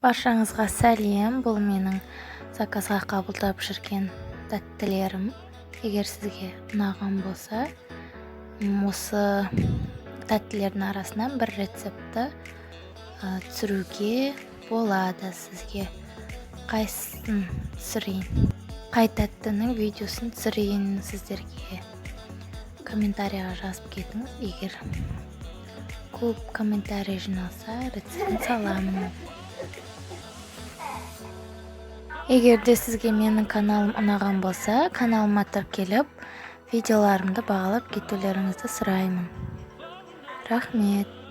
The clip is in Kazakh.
Баршаңызға сәлем, бұл менің заказға қабылдап жүрген тәттілерім. Егер сізге ұнаған болса, осы тәттілердің арасынан бір рецепті түсіруге болады сізге. Қайсысын түсірейін? Қай тәттінің видеосын түсірейін сіздерге? Комментарияға жазып кетіңіз. Егер көп комментарий жиналса, рецептін саламын. Егер де сізге менің каналым ұнаған болса, каналыма тіркеліп, видеоларымды бағалап кетулеріңізді сұраймын. Рахмет.